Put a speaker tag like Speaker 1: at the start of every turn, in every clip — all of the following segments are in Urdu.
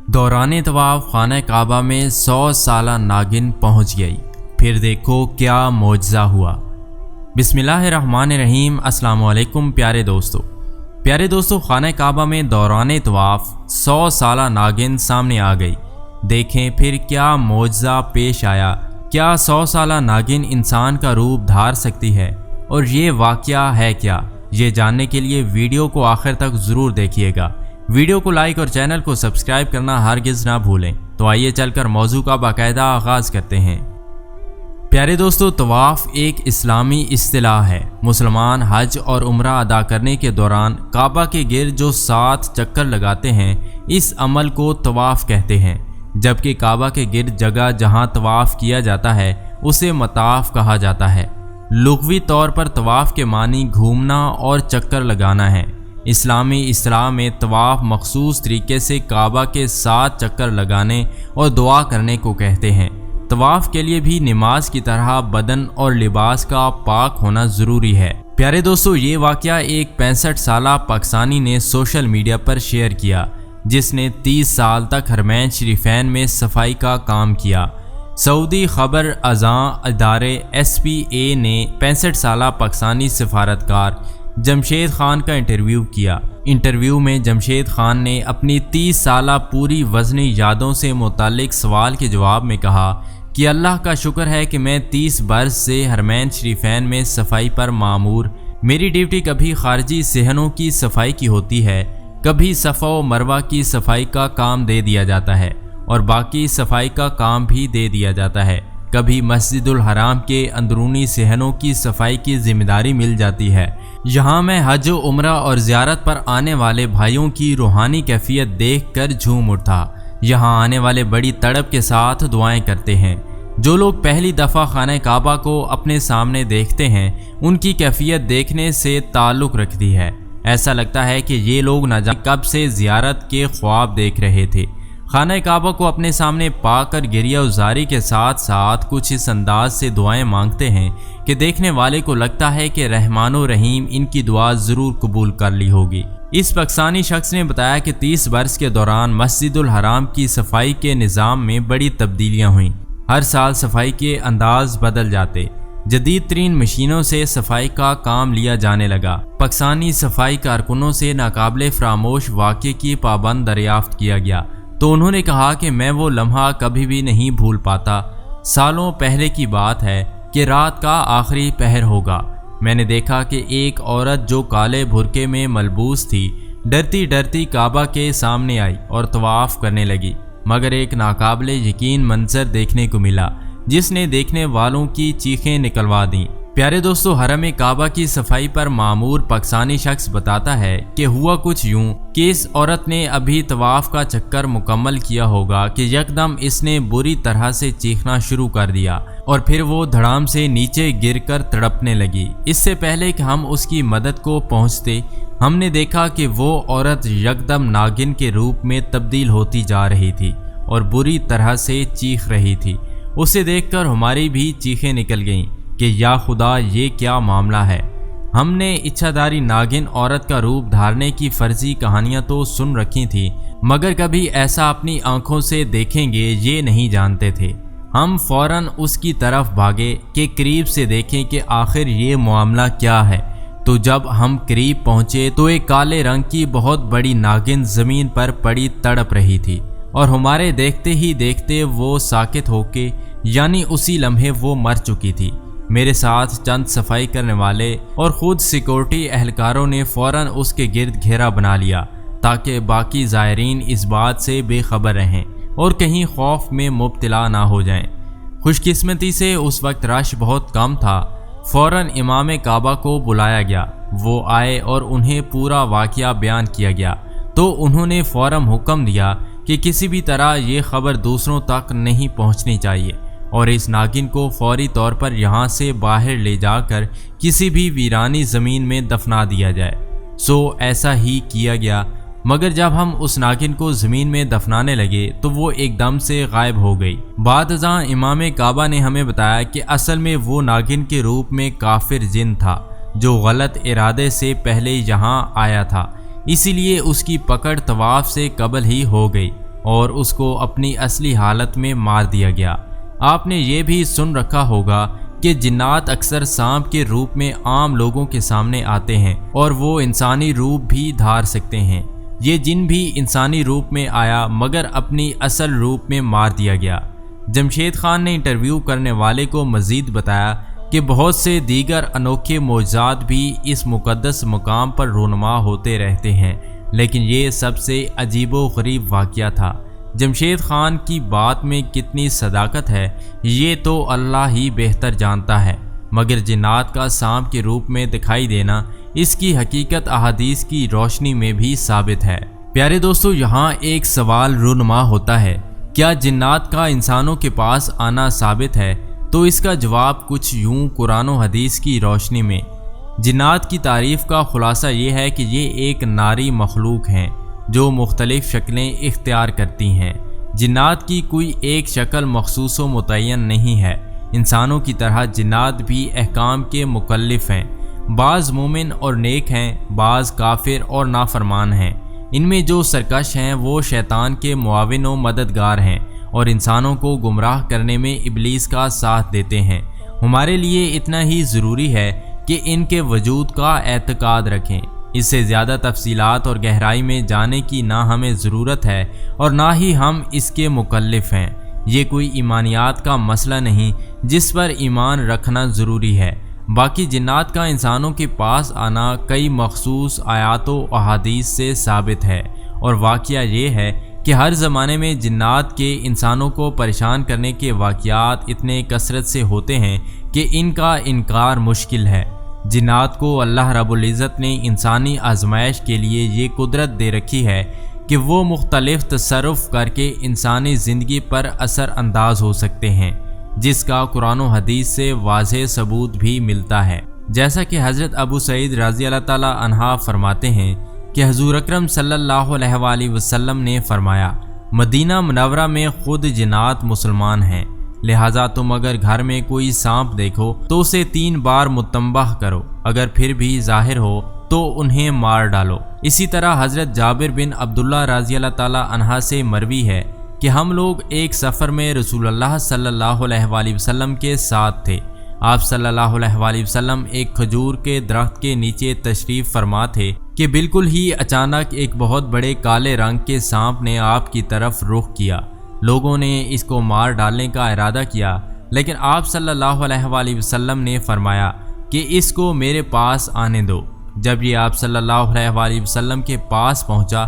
Speaker 1: دوران طواف خانہ کعبہ میں 100 سالہ ناگن پہنچ گئی۔ پھر دیکھو کیا معجزہ ہوا۔ بسم اللہ الرحمن الرحیم۔ السلام علیکم پیارے دوستو، خانہ کعبہ میں دوران طواف 100 سالہ ناگن سامنے آ گئی۔ دیکھیں پھر کیا معجزہ پیش آیا۔ کیا 100 سالہ ناگن انسان کا روپ دھار سکتی ہے؟ اور یہ واقعہ ہے کیا؟ یہ جاننے کے لیے ویڈیو کو آخر تک ضرور دیکھیے گا۔ ویڈیو کو لائک اور چینل کو سبسکرائب کرنا ہرگز نہ بھولیں۔ تو آئیے چل کر موضوع کا باقاعدہ آغاز کرتے ہیں۔ پیارے دوستو، طواف ایک اسلامی اصطلاح ہے۔ مسلمان حج اور عمرہ ادا کرنے کے دوران کعبہ کے گرد جو 7 چکر لگاتے ہیں، اس عمل کو طواف کہتے ہیں، جبکہ کعبہ کے گرد جگہ جہاں طواف کیا جاتا ہے اسے مطاف کہا جاتا ہے۔ لغوی طور پر طواف کے معنی گھومنا اور چکر لگانا ہے۔ اسلامی اصطلاح میں طواف مخصوص طریقے سے کعبہ کے 7 چکر لگانے اور دعا کرنے کو کہتے ہیں۔ طواف کے لیے بھی نماز کی طرح بدن اور لباس کا پاک ہونا ضروری ہے۔ پیارے دوستو، یہ واقعہ ایک 65 سالہ پاکستانی نے سوشل میڈیا پر شیئر کیا، جس نے 30 سال تک حرمین شریفین میں صفائی کا کام کیا۔ سعودی خبر اذاں ادارے SPA نے 65 سالہ پاکستانی سفارتکار جمشید خان کا انٹرویو کیا۔ انٹرویو میں جمشید خان نے اپنی 30 سالہ پوری وزنی یادوں سے متعلق سوال کے جواب میں کہا کہ اللہ کا شکر ہے کہ میں 30 برس سے حرمین شریفین میں صفائی پر مامور۔ میری ڈیوٹی کبھی خارجی صحنوں کی صفائی کی ہوتی ہے، کبھی صفا و مروہ کی صفائی کا کام دے دیا جاتا ہے اور باقی صفائی کا کام بھی دے دیا جاتا ہے۔ کبھی مسجد الحرام کے اندرونی صحنوں کی صفائی کی ذمہ داری مل جاتی ہے۔ یہاں میں حج و عمرہ اور زیارت پر آنے والے بھائیوں کی روحانی کیفیت دیکھ کر جھوم اٹھا۔ یہاں آنے والے بڑی تڑپ کے ساتھ دعائیں کرتے ہیں۔ جو لوگ پہلی دفعہ خانہ کعبہ کو اپنے سامنے دیکھتے ہیں، ان کی کیفیت دیکھنے سے تعلق رکھتی ہے۔ ایسا لگتا ہے کہ یہ لوگ نہ جانے کب سے زیارت کے خواب دیکھ رہے تھے۔ خانہ کعبہ کو اپنے سامنے پا کر گریہ وزاری کے ساتھ ساتھ کچھ اس انداز سے دعائیں مانگتے ہیں کہ دیکھنے والے کو لگتا ہے کہ رحمان و رحیم ان کی دعا ضرور قبول کر لی ہوگی۔ اس پاکستانی شخص نے بتایا کہ 30 برس کے دوران مسجد الحرام کی صفائی کے نظام میں بڑی تبدیلیاں ہوئیں۔ ہر سال صفائی کے انداز بدل جاتے، جدید ترین مشینوں سے صفائی کا کام لیا جانے لگا۔ پاکستانی صفائی کارکنوں سے ناقابل فراموش واقعے کی پابند دریافت کیا گیا تو انہوں نے کہا کہ میں وہ لمحہ کبھی بھی نہیں بھول پاتا۔ سالوں پہلے کی بات ہے کہ رات کا آخری پہر ہوگا۔ میں نے دیکھا کہ ایک عورت جو کالے برقعے میں ملبوس تھی، ڈرتی ڈرتی کعبہ کے سامنے آئی اور طواف کرنے لگی، مگر ایک ناقابل یقین منظر دیکھنے کو ملا جس نے دیکھنے والوں کی چیخیں نکلوا دیں۔ پیارے دوستو، حرم کعبہ کی صفائی پر مامور پاکستانی شخص بتاتا ہے کہ ہوا کچھ یوں کہ اس عورت نے ابھی طواف کا چکر مکمل کیا ہوگا کہ یکدم اس نے بری طرح سے چیخنا شروع کر دیا اور پھر وہ دھڑام سے نیچے گر کر تڑپنے لگی۔ اس سے پہلے کہ ہم اس کی مدد کو پہنچتے، ہم نے دیکھا کہ وہ عورت یکدم ناگن کے روپ میں تبدیل ہوتی جا رہی تھی اور بری طرح سے چیخ رہی تھی۔ اسے دیکھ کر ہماری بھی چیخیں نکل گئیں کہ یا خدا، یہ کیا معاملہ ہے۔ ہم نے اچھاداری ناگن عورت کا روپ دھارنے کی فرضی کہانیاں تو سن رکھی تھیں، مگر کبھی ایسا اپنی آنکھوں سے دیکھیں گے یہ نہیں جانتے تھے۔ ہم فوراً اس کی طرف بھاگے کہ قریب سے دیکھیں کہ آخر یہ معاملہ کیا ہے۔ تو جب ہم قریب پہنچے تو ایک کالے رنگ کی بہت بڑی ناگن زمین پر پڑی تڑپ رہی تھی اور ہمارے دیکھتے ہی دیکھتے وہ ساکت ہو کے، یعنی اسی لمحے وہ مر چکی تھی۔ میرے ساتھ چند صفائی کرنے والے اور خود سیکورٹی اہلکاروں نے فوراً اس کے گرد گھیرا بنا لیا تاکہ باقی زائرین اس بات سے بے خبر رہیں اور کہیں خوف میں مبتلا نہ ہو جائیں۔ خوش قسمتی سے اس وقت رش بہت کم تھا۔ فوراً امام کعبہ کو بلایا گیا، وہ آئے اور انہیں پورا واقعہ بیان کیا گیا تو انہوں نے فوراً حکم دیا کہ کسی بھی طرح یہ خبر دوسروں تک نہیں پہنچنی چاہیے اور اس ناگن کو فوری طور پر یہاں سے باہر لے جا کر کسی بھی ویرانی زمین میں دفنا دیا جائے۔ سو ایسا ہی کیا گیا، مگر جب ہم اس ناگن کو زمین میں دفنانے لگے تو وہ ایک دم سے غائب ہو گئی۔ بعد ازاں امام کعبہ نے ہمیں بتایا کہ اصل میں وہ ناگن کے روپ میں کافر جن تھا جو غلط ارادے سے پہلے یہاں آیا تھا، اسی لیے اس کی پکڑ طواف سے قبل ہی ہو گئی اور اس کو اپنی اصلی حالت میں مار دیا گیا۔ آپ نے یہ بھی سن رکھا ہوگا کہ جنات اکثر سانپ کے روپ میں عام لوگوں کے سامنے آتے ہیں اور وہ انسانی روپ بھی دھار سکتے ہیں۔ یہ جن بھی انسانی روپ میں آیا مگر اپنی اصل روپ میں مار دیا گیا۔ جمشید خان نے انٹرویو کرنے والے کو مزید بتایا کہ بہت سے دیگر انوکھے معجزات بھی اس مقدس مقام پر رونما ہوتے رہتے ہیں، لیکن یہ سب سے عجیب و غریب واقعہ تھا۔ جمشید خان کی بات میں کتنی صداقت ہے یہ تو اللہ ہی بہتر جانتا ہے، مگر جنات کا سانپ کے روپ میں دکھائی دینا اس کی حقیقت احادیث کی روشنی میں بھی ثابت ہے۔ پیارے دوستو، یہاں ایک سوال رونما ہوتا ہے، کیا جنات کا انسانوں کے پاس آنا ثابت ہے؟ تو اس کا جواب کچھ یوں قرآن و حدیث کی روشنی میں۔ جنات کی تعریف کا خلاصہ یہ ہے کہ یہ ایک ناری مخلوق ہیں جو مختلف شکلیں اختیار کرتی ہیں۔ جنات کی کوئی ایک شکل مخصوص و متعین نہیں ہے۔ انسانوں کی طرح جنات بھی احکام کے مکلف ہیں، بعض مومن اور نیک ہیں، بعض کافر اور نافرمان ہیں۔ ان میں جو سرکش ہیں وہ شیطان کے معاون و مددگار ہیں اور انسانوں کو گمراہ کرنے میں ابلیس کا ساتھ دیتے ہیں۔ ہمارے لیے اتنا ہی ضروری ہے کہ ان کے وجود کا اعتقاد رکھیں۔ اس سے زیادہ تفصیلات اور گہرائی میں جانے کی نہ ہمیں ضرورت ہے اور نہ ہی ہم اس کے مکلف ہیں۔ یہ کوئی ایمانیات کا مسئلہ نہیں جس پر ایمان رکھنا ضروری ہے۔ باقی جنات کا انسانوں کے پاس آنا کئی مخصوص آیات و احادیث سے ثابت ہے، اور واقعہ یہ ہے کہ ہر زمانے میں جنات کے انسانوں کو پریشان کرنے کے واقعات اتنے کثرت سے ہوتے ہیں کہ ان کا انکار مشکل ہے۔ جنات کو اللہ رب العزت نے انسانی آزمائش کے لیے یہ قدرت دے رکھی ہے کہ وہ مختلف تصرف کر کے انسانی زندگی پر اثر انداز ہو سکتے ہیں، جس کا قرآن و حدیث سے واضح ثبوت بھی ملتا ہے۔ جیسا کہ حضرت ابو سعید رضی اللہ تعالیٰ عنہ فرماتے ہیں کہ حضور اکرم صلی اللہ علیہ وآلہ وسلم نے فرمایا، مدینہ منورہ میں خود جنات مسلمان ہیں، لہٰذا تم اگر گھر میں کوئی سانپ دیکھو تو اسے 3 بار متنبہ کرو، اگر پھر بھی ظاہر ہو تو انہیں مار ڈالو۔ اسی طرح حضرت جابر بن عبداللہ رضی اللہ تعالیٰ عنہ سے مروی ہے کہ ہم لوگ ایک سفر میں رسول اللہ صلی اللہ علیہ وآلہ وسلم کے ساتھ تھے۔ آپ صلی اللہ علیہ وآلہ وسلم ایک کھجور کے درخت کے نیچے تشریف فرما تھے کہ بالکل ہی اچانک ایک بہت بڑے کالے رنگ کے سانپ نے آپ کی طرف رخ کیا۔ لوگوں نے اس کو مار ڈالنے کا ارادہ کیا، لیکن آپ صلی اللہ علیہ وآلہ وسلم نے فرمایا کہ اس کو میرے پاس آنے دو۔ جب یہ آپ صلی اللہ علیہ وآلہ وسلم کے پاس پہنچا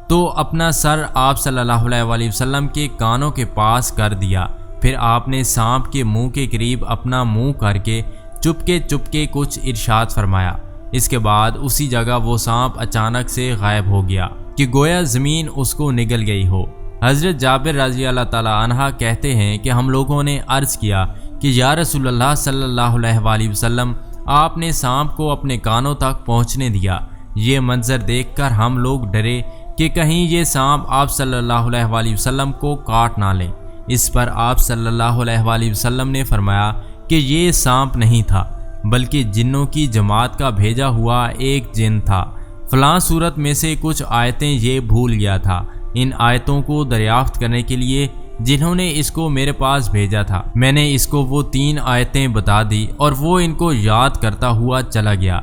Speaker 1: تو اپنا سر آپ صلی اللہ علیہ وآلہ وسلم کے کانوں کے پاس کر دیا، پھر آپ نے سانپ کے منہ کے قریب اپنا منہ کر کے چپکے کچھ ارشاد فرمایا۔ اس کے بعد اسی جگہ وہ سانپ اچانک سے غائب ہو گیا کہ گویا زمین اس کو نگل گئی ہو۔ حضرت جابر رضی اللہ تعالیٰ عنہ کہتے ہیں کہ ہم لوگوں نے عرض کیا کہ یا رسول اللہ صلی اللہ علیہ وآلہ وسلم، آپ نے سانپ کو اپنے کانوں تک پہنچنے دیا۔ یہ منظر دیکھ کر ہم لوگ ڈرے کہ کہیں یہ سانپ آپ صلی اللہ علیہ وآلہ وسلم کو کاٹ نہ لے۔ اس پر آپ صلی اللہ علیہ وآلہ وسلم نے فرمایا کہ یہ سانپ نہیں تھا، بلکہ جنوں کی جماعت کا بھیجا ہوا ایک جن تھا۔ فلاں صورت میں سے کچھ آیتیں یہ بھول گیا تھا۔ ان آیتوں کو دریافت کرنے کے لیے جنہوں نے اس کو میرے پاس بھیجا تھا، میں نے اس کو وہ 3 آیتیں بتا دی اور وہ ان کو یاد کرتا ہوا چلا گیا۔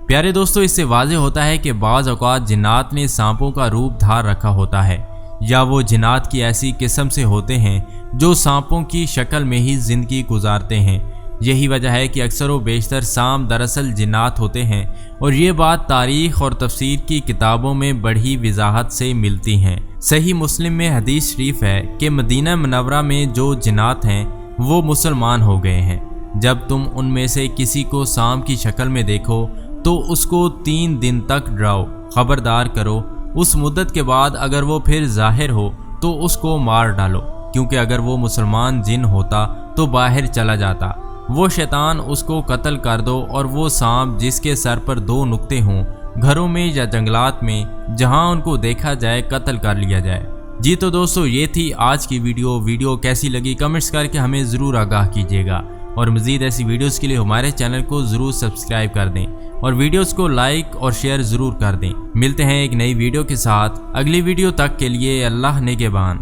Speaker 1: پیارے دوستو، اس سے واضح ہوتا ہے کہ بعض اوقات جنات نے سانپوں کا روپ دھار رکھا ہوتا ہے، یا وہ جنات کی ایسی قسم سے ہوتے ہیں جو سانپوں کی شکل میں ہی زندگی گزارتے ہیں۔ یہی وجہ ہے کہ اکثر و بیشتر سانپ دراصل جنات ہوتے ہیں، اور یہ بات تاریخ اور تفسیر کی کتابوں میں بڑی وضاحت سے ملتی ہیں۔ صحیح مسلم میں حدیث شریف ہے کہ مدینہ منورہ میں جو جنات ہیں وہ مسلمان ہو گئے ہیں۔ جب تم ان میں سے کسی کو سانپ کی شکل میں دیکھو تو اس کو 3 دن تک ڈراؤ، خبردار کرو۔ اس مدت کے بعد اگر وہ پھر ظاہر ہو تو اس کو مار ڈالو، کیونکہ اگر وہ مسلمان جن ہوتا تو باہر چلا جاتا۔ وہ شیطان اس کو قتل کر دو، اور وہ سانپ جس کے سر پر 2 نقطے ہوں، گھروں میں یا جنگلات میں جہاں ان کو دیکھا جائے قتل کر لیا جائے۔ جی تو دوستو، یہ تھی آج کی ویڈیو کیسی لگی کمنٹس کر کے ہمیں ضرور آگاہ کیجیے گا، اور مزید ایسی ویڈیوز کے لیے ہمارے چینل کو ضرور سبسکرائب کر دیں اور ویڈیوز کو لائک اور شیئر ضرور کر دیں۔ ملتے ہیں ایک نئی ویڈیو کے ساتھ، اگلی ویڈیو تک کے لیے اللہ نگہبان۔